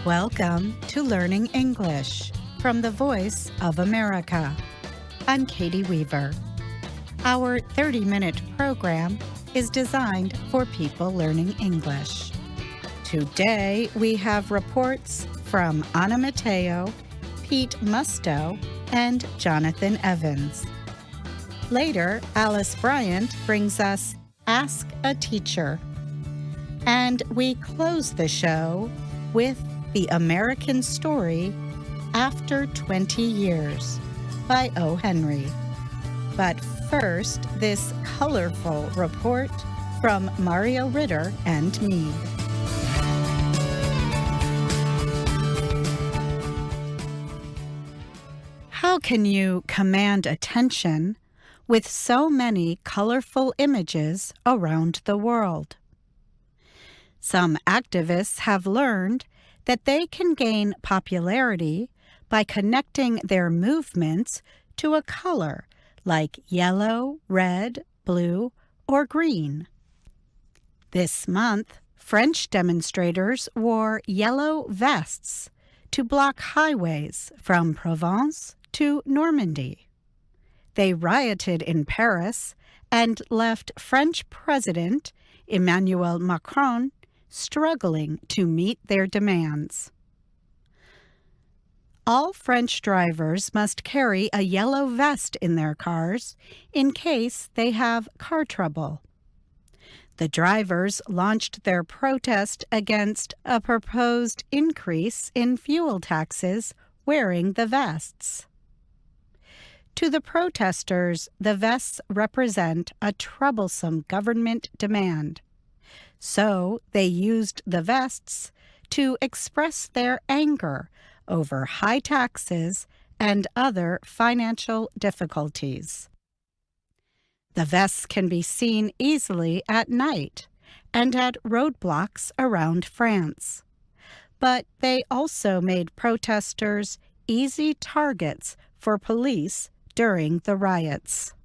Welcome to Learning English from the Voice of America. I'm Katie Weaver. Our 30-minute program is designed for people learning English. Today, we have reports from Anna Mateo, Pete Musto, and Jonathan Evans. Later, Alice Bryant brings us Ask a Teacher. And we close the show with The American Story After 20 Years by O. Henry. But first, this colorful report from Mario Ritter and me. How can you command attention with so many colorful images around the world? Some activists have learned that they can gain popularity by connecting their movements to a color like yellow, red, blue, or green. This month, French demonstrators wore yellow vests to block highways from Provence to Normandy. They rioted in Paris and left French President Emmanuel Macron struggling to meet their demands. All French drivers must carry a yellow vest in their cars in case they have car trouble. The drivers launched their protest against a proposed increase in fuel taxes wearing the vests. To the protesters, the vests represent a troublesome government demand. So they used the vests to express their anger over high taxes and other financial difficulties. The vests can be seen easily at night and at roadblocks around France. But they also made protesters easy targets for police during the riots.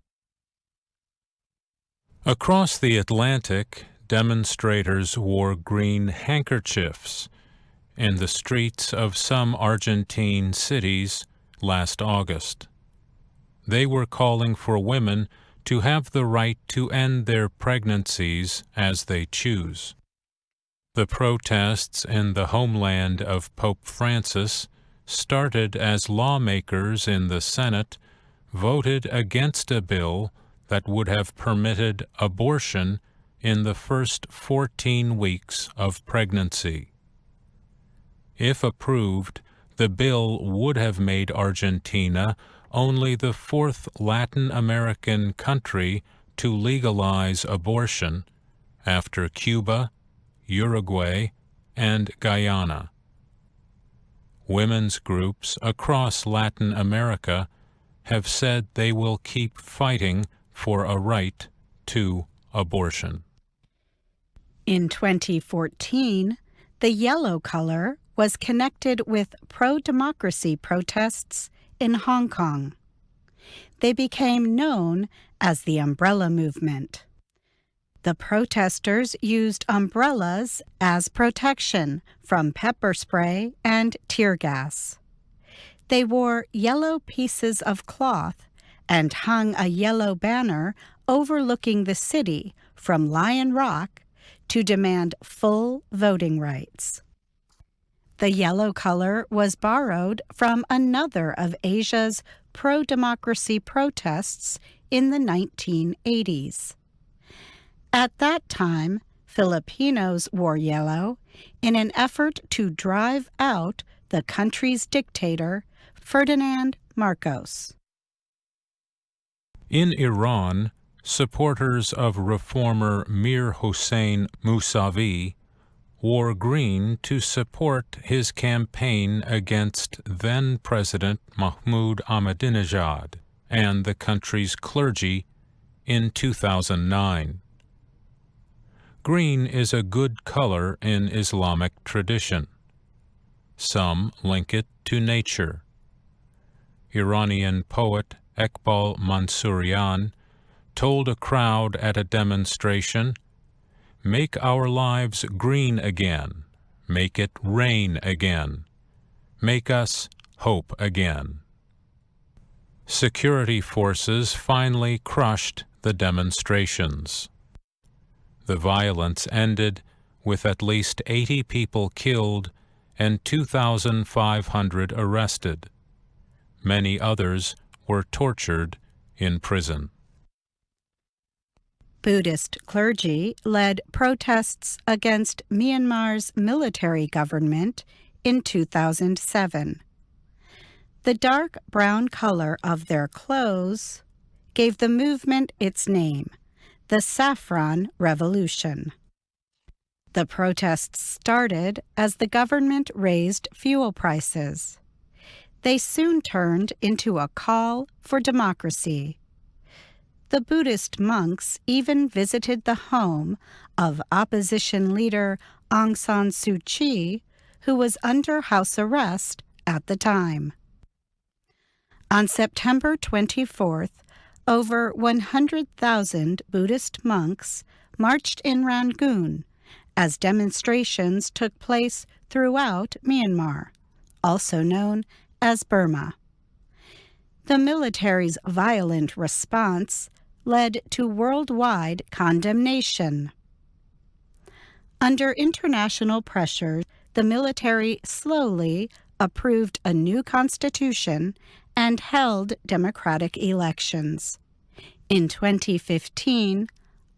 Across the Atlantic, demonstrators wore green handkerchiefs in the streets of some Argentine cities last August. They were calling for women to have the right to end their pregnancies as they choose. The protests in the homeland of Pope Francis started as lawmakers in the Senate voted against a bill that would have permitted abortion in the first 14 weeks of pregnancy. If approved, the bill would have made Argentina only the fourth Latin American country to legalize abortion after Cuba, Uruguay, and Guyana. Women's groups across Latin America have said they will keep fighting for a right to abortion. In 2014, the yellow color was connected with pro-democracy protests in Hong Kong. They became known as the Umbrella Movement. The protesters used umbrellas as protection from pepper spray and tear gas. They wore yellow pieces of cloth and hung a yellow banner overlooking the city from Lion Rock to demand full voting rights. The yellow color was borrowed from another of Asia's pro-democracy protests in the 1980s. At that time, Filipinos wore yellow in an effort to drive out the country's dictator, Ferdinand Marcos. In Iran, supporters of reformer Mir Hossein Mousavi wore green to support his campaign against then-President Mahmoud Ahmadinejad and the country's clergy in 2009. Green is a good color in Islamic tradition. Some link it to nature. Iranian poet Eqbal Mansourian told a crowd at a demonstration, "Make our lives green again. Make it rain again. Make us hope again. Security forces finally crushed the demonstrations. The violence ended with at least 80 people killed and 2,500 arrested. Many others were tortured in prison. Buddhist clergy led protests against Myanmar's military government in 2007. The dark brown color of their clothes gave the movement its name, the Saffron Revolution. The protests started as the government raised fuel prices. They soon turned into a call for democracy. The Buddhist monks even visited the home of opposition leader Aung San Suu Kyi, who was under house arrest at the time. On September 24th, over 100,000 Buddhist monks marched in Rangoon as demonstrations took place throughout Myanmar, also known as Burma. The military's violent response led to worldwide condemnation. Under international pressure, the military slowly approved a new constitution and held democratic elections. In 2015,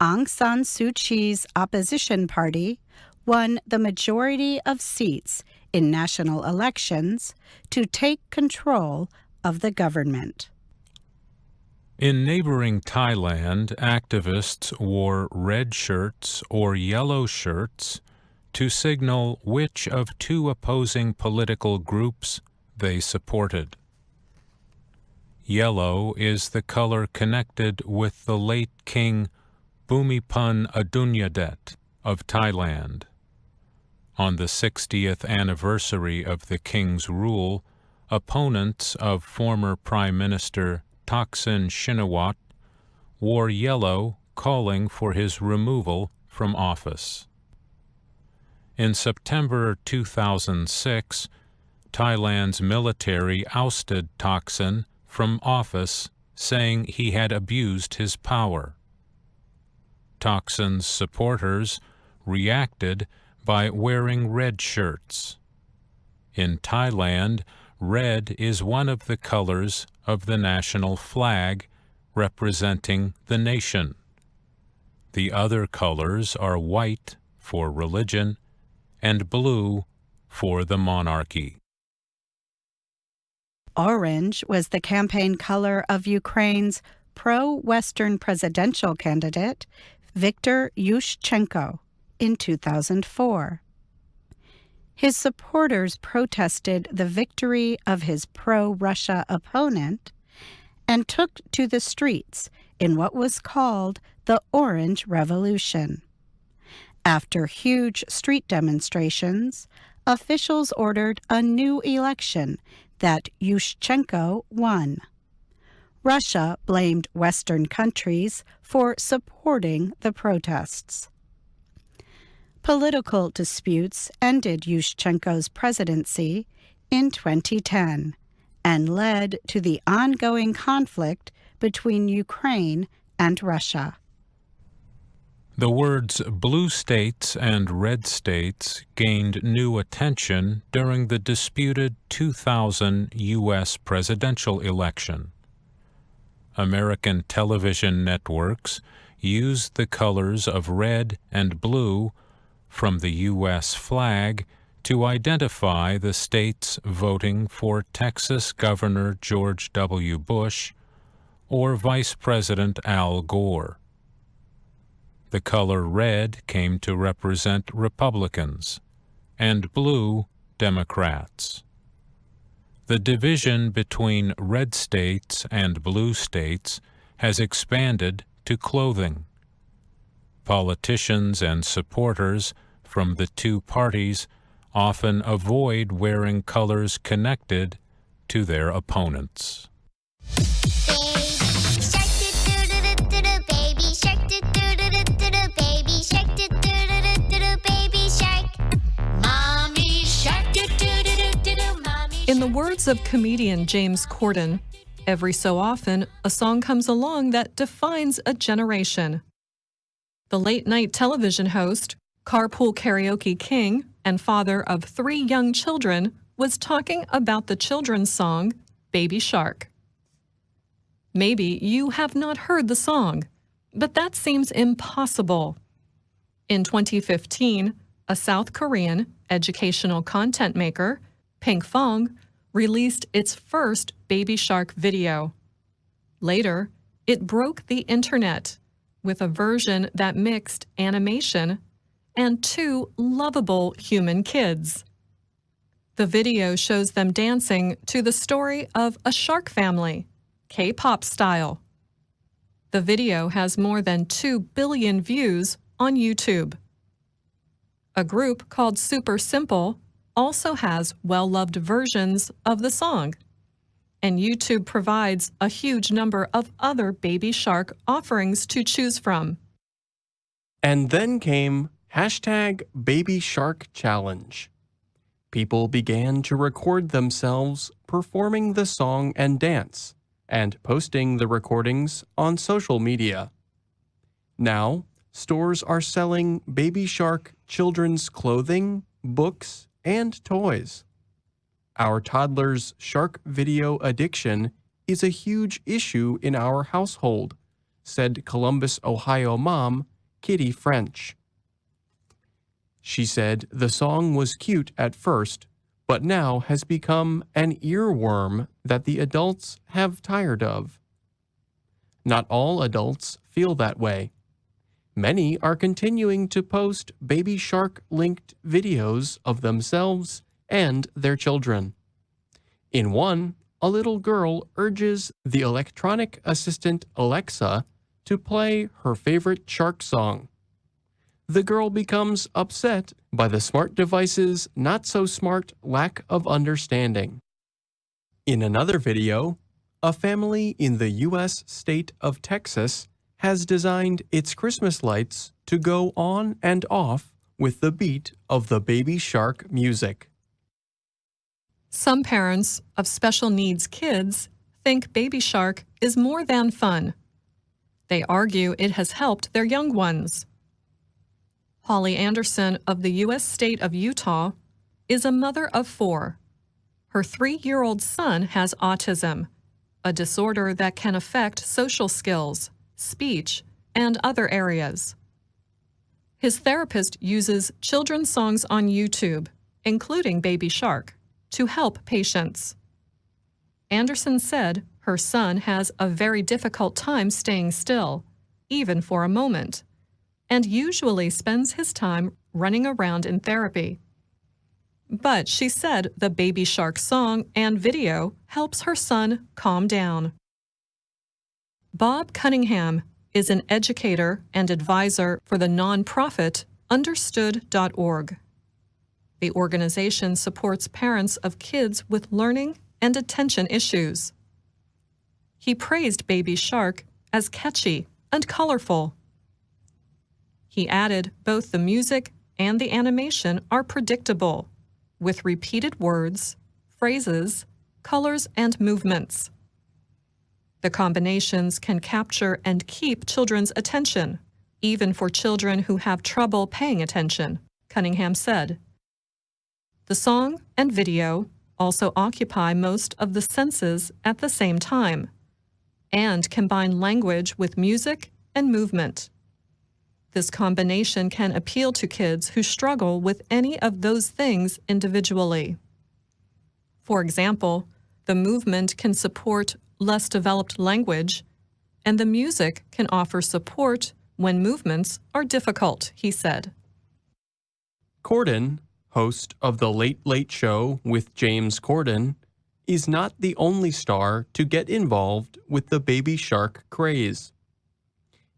Aung San Suu Kyi's opposition party won the majority of seats in national elections to take control of the government. In neighboring Thailand, activists wore red shirts or yellow shirts to signal which of two opposing political groups they supported. Yellow is the color connected with the late King Bhumibol Adulyadej of Thailand. On the 60th anniversary of the king's rule, opponents of former Prime Minister Thaksin Shinawatra wore yellow, calling for his removal from office. In September 2006, Thailand's military ousted Thaksin from office, saying he had abused his power. Thaksin's supporters reacted by wearing red shirts. In Thailand, red is one of the colors of the national flag representing the nation. The other colors are white for religion and blue for the monarchy. Orange was the campaign color of Ukraine's pro-Western presidential candidate, Viktor Yushchenko, in 2004. His supporters protested the victory of his pro-Russia opponent and took to the streets in what was called the Orange Revolution. After huge street demonstrations, officials ordered a new election that Yushchenko won. Russia blamed Western countries for supporting the protests. Political disputes ended Yushchenko's presidency in 2010 and led to the ongoing conflict between Ukraine and Russia. The words blue states and red states gained new attention during the disputed 2000 U.S. presidential election. American television networks used the colors of red and blue from the U.S. flag to identify the states voting for Texas Governor George W. Bush or Vice President Al Gore. The color red came to represent Republicans and blue Democrats. The division between red states and blue states has expanded to clothing. Politicians and supporters from the two parties often avoid wearing colors connected to their opponents. Mom the words of comedian James Corden, every so often, a song comes along that defines a generation. The late-night television host, carpool karaoke king, and father of 3 young children was talking about the children's song, Baby Shark. Maybe you have not heard the song, but that seems impossible. In 2015, a South Korean educational content maker, Pinkfong, released its first Baby Shark video. Later, it broke the internet with a version that mixed animation and 2 lovable human kids. The video shows them dancing to the story of a shark family, K-pop style. The video has more than 2 billion views on YouTube. A group called Super Simple also has well-loved versions of the song, and YouTube provides a huge number of other Baby Shark offerings to choose from. And then came #BabySharkChallenge. People began to record themselves performing the song and dance, and posting the recordings on social media. Now, stores are selling Baby Shark children's clothing, books, and toys. Our toddler's shark video addiction is a huge issue in our household, said Columbus, Ohio mom, Kitty French. She said the song was cute at first, but now has become an earworm that the adults have tired of. Not all adults feel that way. Many are continuing to post Baby Shark-linked videos of themselves and their children. In one, a little girl urges the electronic assistant Alexa to play her favorite shark song. The girl becomes upset by the smart device's not-so-smart lack of understanding. In another video, a family in the U.S. state of Texas has designed its Christmas lights to go on and off with the beat of the Baby Shark music. Some parents of special needs kids think Baby Shark is more than fun. They argue it has helped their young ones. Holly Anderson of the U.S. state of Utah is a mother of 4. Her 3-year-old son has autism, a disorder that can affect social skills, speech, and other areas. His therapist uses children's songs on YouTube, including Baby Shark, to help patients. Anderson said her son has a very difficult time staying still, even for a moment, and usually spends his time running around in therapy. But she said the Baby Shark song and video helps her son calm down. Bob Cunningham is an educator and advisor for the nonprofit Understood.org. The organization supports parents of kids with learning and attention issues. He praised Baby Shark as catchy and colorful. He added both the music and the animation are predictable, with repeated words, phrases, colors, and movements. The combinations can capture and keep children's attention, even for children who have trouble paying attention, Cunningham said. The song and video also occupy most of the senses at the same time, and combine language with music and movement. This combination can appeal to kids who struggle with any of those things individually. For example, the movement can support less developed language, and the music can offer support when movements are difficult, he said. Corden, host of The Late Late Show with James Corden, is not the only star to get involved with the Baby Shark craze.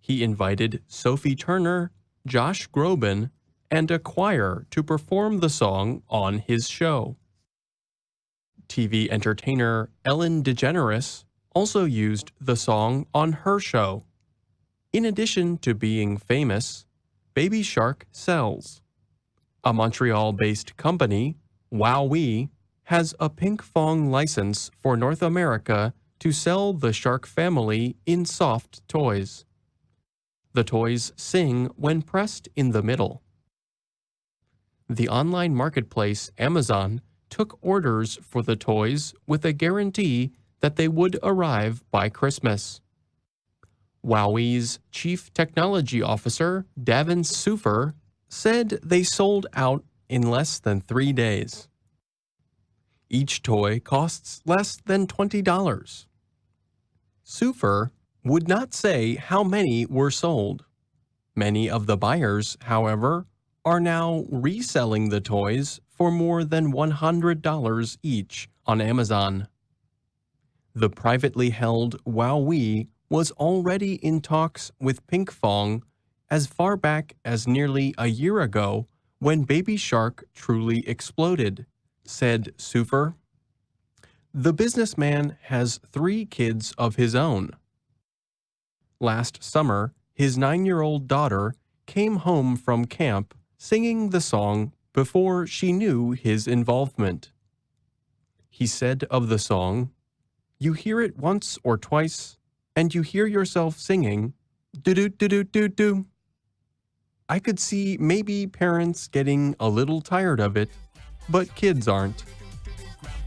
He invited Sophie Turner, Josh Groban, and a choir to perform the song on his show. TV entertainer Ellen DeGeneres also used the song on her show. In addition to being famous, Baby Shark sells. A Montreal-based company, WowWee, has a pink fong license for North America to sell the shark family in soft toys. The toys sing when pressed in the middle. The online marketplace Amazon took orders for the toys with a guarantee that they would arrive by Christmas. WowWee's Chief Technology Officer, Davin Sufer, said they sold out in less than 3 days. Each toy costs less than $20. Sufer would not say how many were sold. Many of the buyers, however, are now reselling the toys for more than $100 each on Amazon. The privately held WowWee was already in talks with Pinkfong as far back as nearly a year ago when Baby Shark truly exploded, said Sufer. The businessman has 3 kids of his own. Last summer, his 9-year-old daughter came home from camp singing the song before she knew his involvement. He said of the song, "You hear it once or twice, and you hear yourself singing, do-do-do-do-do-do. I could see maybe parents getting a little tired of it, but kids aren't."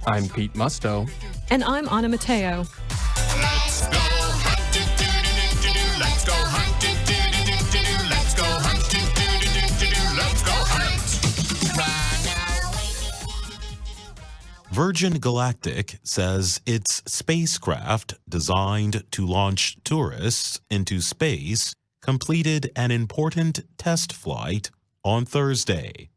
I'm Pete Musto. And I'm Anna Mateo. Let's go hunt, do-do-do-do-do-do. Let's go hunt, do-do-do-do-do-do. Let's go hunt, do-do-do-do-do-do. Let's go hunt. Virgin Galactic says its spacecraft designed to launch tourists into space completed an important test flight on Thursday.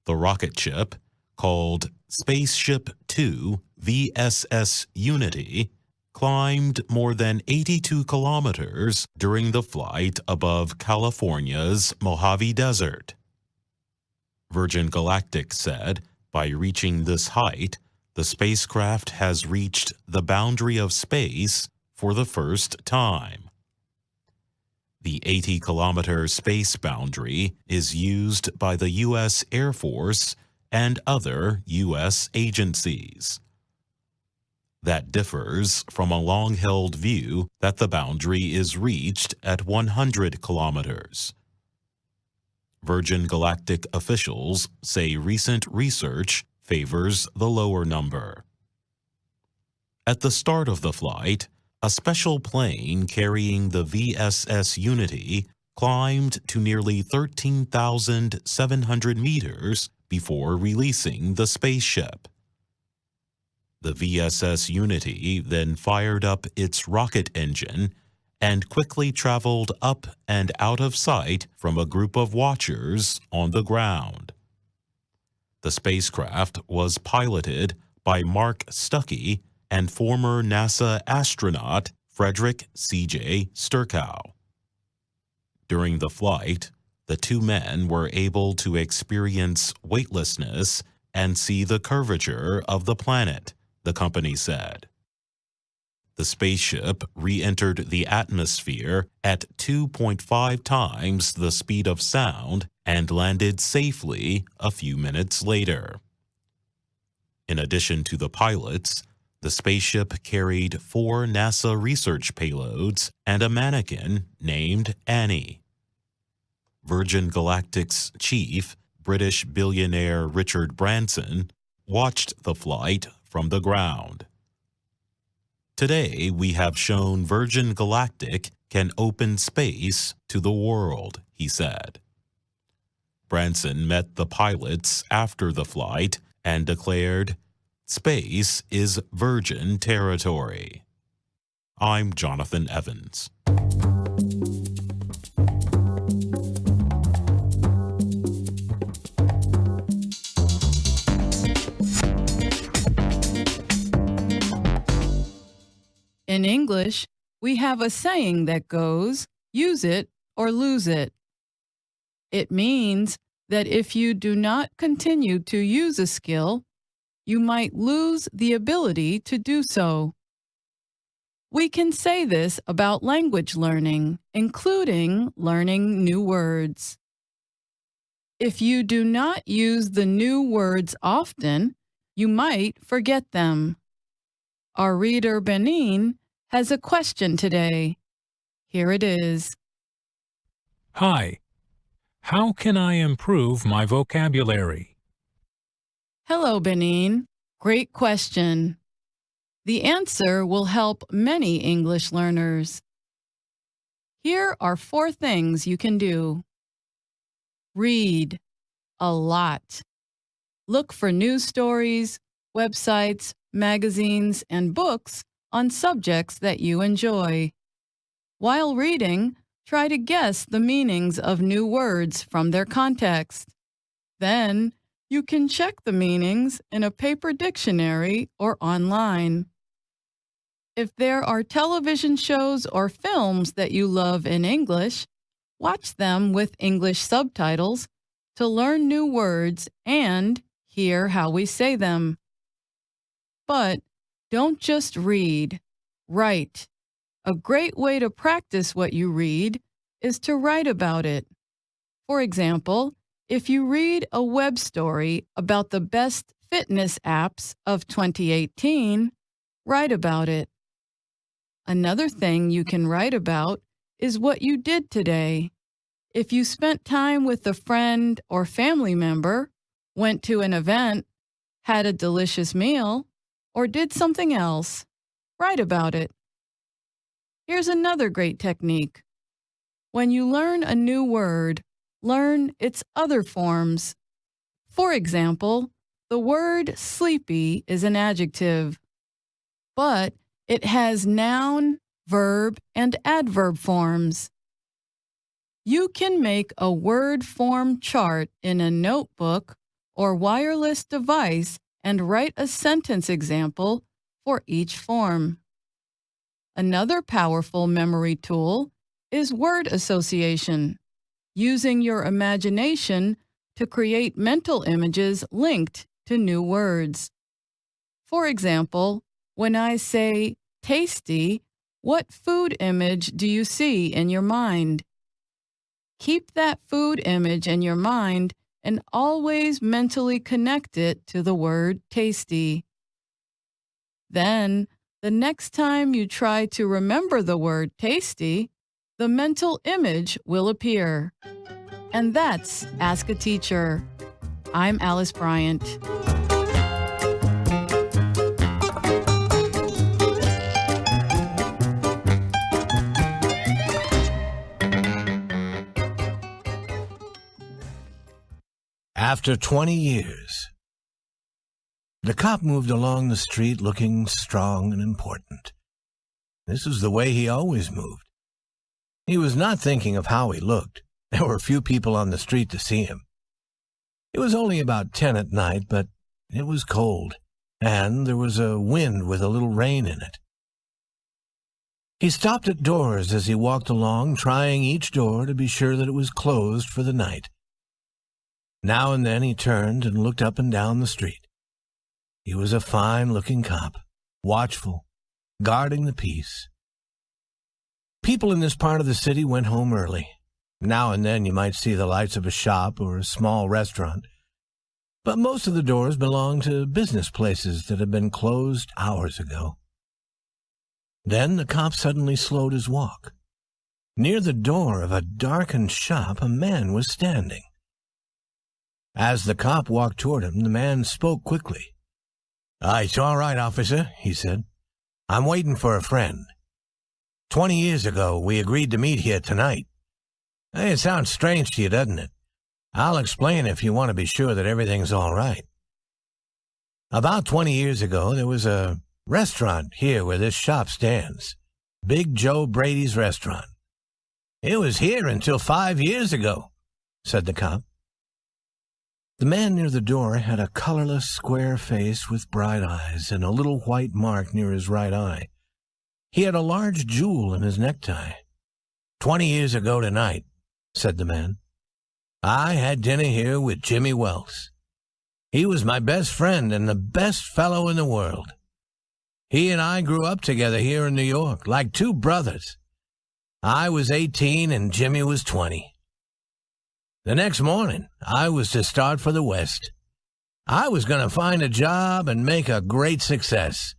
The rocket ship, called Spaceship Two VSS Unity, climbed more than 82 kilometers during the flight above California's Mojave Desert. Virgin Galactic said by reaching this height, the spacecraft has reached the boundary of space for the first time. The 80-kilometer space boundary is used by the U.S. Air Force and other U.S. agencies. That differs from a long-held view that the boundary is reached at 100 kilometers. Virgin Galactic officials say recent research favors the lower number. At the start of the flight, a special plane carrying the VSS Unity climbed to nearly 13,700 meters before releasing the spaceship. The VSS Unity then fired up its rocket engine and quickly traveled up and out of sight from a group of watchers on the ground. The spacecraft was piloted by Mark Stuckey and former NASA astronaut Frederick C.J. Sturckow. During the flight, the 2 men were able to experience weightlessness and see the curvature of the planet, the company said. The spaceship re-entered the atmosphere at 2.5 times the speed of sound and landed safely a few minutes later. In addition to the pilots, the spaceship carried 4 NASA research payloads and a mannequin named Annie. Virgin Galactic's chief, British billionaire Richard Branson, watched the flight from the ground. "Today we have shown Virgin Galactic can open space to the world," he said. Branson met the pilots after the flight and declared, "Space is Virgin territory." I'm Jonathan Evans. In English, we have a saying that goes, "Use it or lose it." It means that if you do not continue to use a skill, you might lose the ability to do so. We can say this about language learning, including learning new words. If you do not use the new words often, You might forget them. Our reader Benin has a question today. Here it is. Hi. How can I improve my vocabulary? Hello, Benin. Great question. The answer will help many English learners. Here are 4 things you can do. Read a lot. Look for news stories, websites, magazines, and books on subjects that you enjoy. While reading, try to guess the meanings of new words from their context. Then, you can check the meanings in a paper dictionary or online. If there are television shows or films that you love in English, watch them with English subtitles to learn new words and hear how we say them. But don't just read, write. A great way to practice what you read is to write about it. For example, if you read a web story about the best fitness apps of 2018, write about it. Another thing you can write about is what you did today. If you spent time with a friend or family member, went to an event, had a delicious meal, or did something else, write about it. Here's another great technique. When you learn a new word, learn its other forms. For example, the word sleepy is an adjective, but it has noun, verb, and adverb forms. You can make a word form chart in a notebook or wireless device and write a sentence example for each form. Another powerful memory tool is word association, using your imagination to create mental images linked to new words. For example, when I say tasty, what food image do you see in your mind? Keep that food image in your mind and always mentally connect it to the word tasty. Then, the next time you try to remember the word tasty, the mental image will appear. And that's Ask a Teacher. I'm Alice Bryant. After 20 years, the cop moved along the street looking strong and important. This was the way he always moved. He was not thinking of how he looked. There were few people on the street to see him. It was only about 10 at night, but it was cold, and there was a wind with a little rain in it. He stopped at doors as he walked along, trying each door to be sure that it was closed for the night. Now and then he turned and looked up and down the street. He was a fine-looking cop, watchful, guarding the peace. People in this part of the city went home early. Now and then you might see the lights of a shop or a small restaurant, but most of the doors belonged to business places that had been closed hours ago. Then the cop suddenly slowed his walk. Near the door of a darkened shop, a man was standing. As the cop walked toward him, the man spoke quickly. "It's all right, officer," he said. "I'm waiting for a friend. 20 years ago, we agreed to meet here tonight. It sounds strange to you, doesn't it? I'll explain if you want to be sure that everything's all right. About 20 years ago, there was a restaurant here where this shop stands. Big Joe Brady's restaurant. It was here until 5 years ago," said the cop. The man near the door had a colorless, square face with bright eyes and a little white mark near his right eye. He had a large jewel in his necktie. 20 years ago tonight," said the man, "I had dinner here with Jimmy Wells. He was my best friend and the best fellow in the world. He and I grew up together here in New York, like two brothers. I was 18 and Jimmy was 20. The next morning, I was to start for the West. I was going to find a job and make a great success.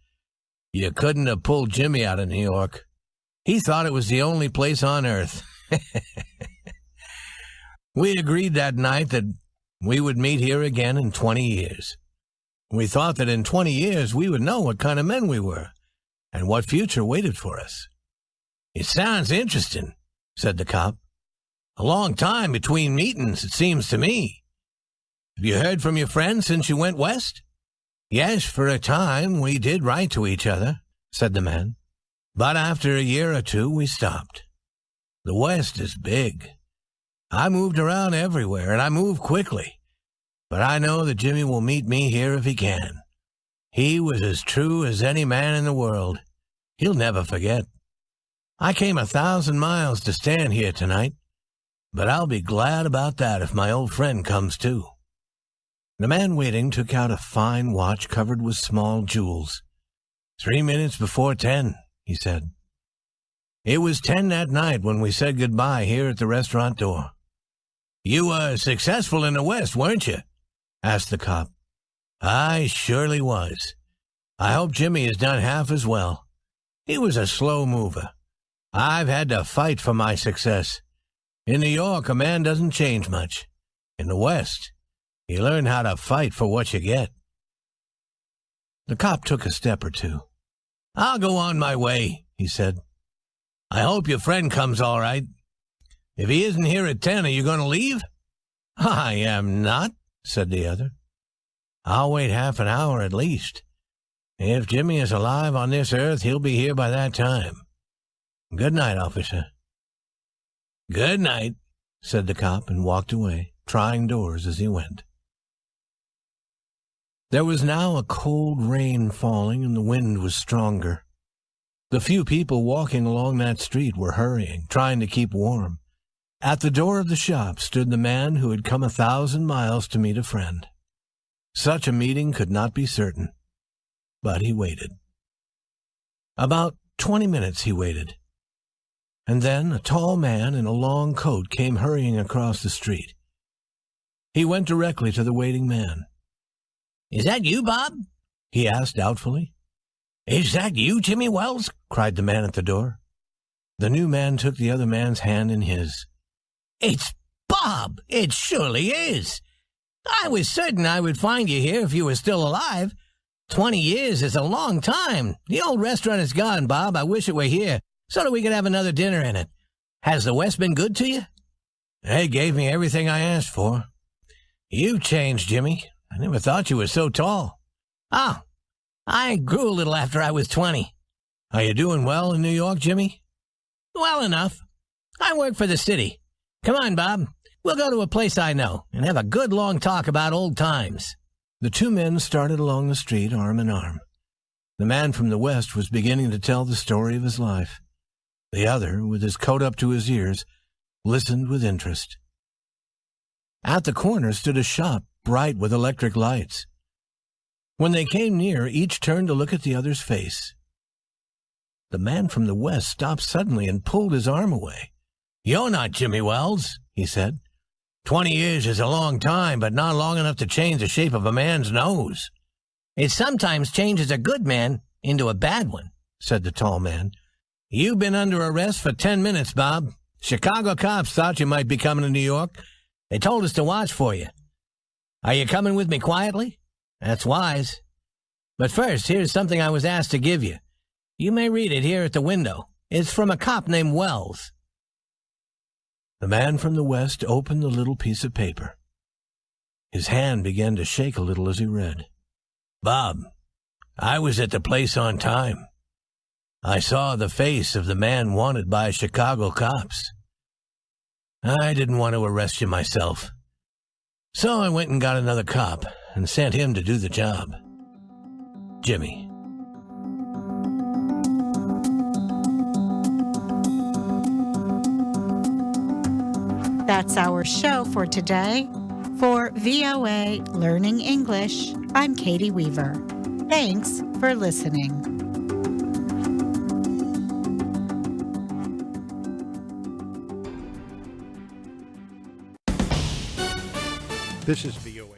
You couldn't have pulled Jimmy out of New York. He thought it was the only place on earth. We agreed that night that we would meet here again in 20 years. We thought that in 20 years we would know what kind of men we were and what future waited for us. It sounds interesting, said the cop. A long time between meetings, it seems to me. Have you heard from your friends since you went west? Yes, for a time we did write to each other, said the man. But after a year or two, we stopped. The West is big. I moved around everywhere, and I moved quickly. But I know that Jimmy will meet me here if he can. He was as true as any man in the world. He'll never forget. I came 1,000 miles to stand here tonight, but I'll be glad about that if my old friend comes too. The man waiting took out a fine watch covered with small jewels. 3 minutes before 10, he said. It was 10 that night when we said goodbye here at the restaurant door. You were successful in the West, weren't you? Asked the cop. I surely was. I hope Jimmy has done half as well. He was a slow mover. I've had to fight for my success. In New York, a man doesn't change much. In the West, you learn how to fight for what you get. The cop took a step or two. I'll go on my way, he said. I hope your friend comes all right. If he isn't here at 10, are you going to leave? I am not, said the other. I'll wait half an hour at least. If Jimmy is alive on this earth, he'll be here by that time. Good night, officer. Good night, said the cop and walked away, trying doors as he went. There was now a cold rain falling and the wind was stronger. The few people walking along that street were hurrying, trying to keep warm. At the door of the shop stood the man who had come 1,000 miles to meet a friend. Such a meeting could not be certain, but he waited. About 20 minutes he waited. And then a tall man in a long coat came hurrying across the street. He went directly to the waiting man. Is that you, Bob? He asked doubtfully. Is that you, Jimmy Wells? Cried the man at the door. The new man took the other man's hand in his. It's Bob! It surely is! I was certain I would find you here if you were still alive. 20 years is a long time. The old restaurant is gone, Bob. I wish it were here, so that we could have another dinner in it. Has the West been good to you? They gave me everything I asked for. You've changed, Jimmy. I never thought you were so tall. Oh, I grew a little after I was 20. Are you doing well in New York, Jimmy? Well enough. I work for the city. Come on, Bob. We'll go to a place I know and have a good long talk about old times. The two men started along the street arm in arm. The man from the West was beginning to tell the story of his life. The other, with his coat up to his ears, listened with interest. At the corner stood a shop bright with electric lights. When they came near, each turned to look at the other's face. The man from the West stopped suddenly and pulled his arm away. You're not Jimmy Wells, he said. 20 years is a long time, but not long enough to change the shape of a man's nose. It sometimes changes a good man into a bad one, said the tall man. You've been under arrest for 10 minutes, Bob. Chicago cops thought you might be coming to New York. They told us to watch for you. Are you coming with me quietly? That's wise. But first, here's something I was asked to give you. You may read it here at the window. It's from a cop named Wells. The man from the West opened the little piece of paper. His hand began to shake a little as he read. Bob, I was at the place on time. I saw the face of the man wanted by Chicago cops. I didn't want to arrest you myself. So I went and got another cop and sent him to do the job. Jimmy. That's our show for today. For VOA Learning English, I'm Katie Weaver. Thanks for listening. This is VOA.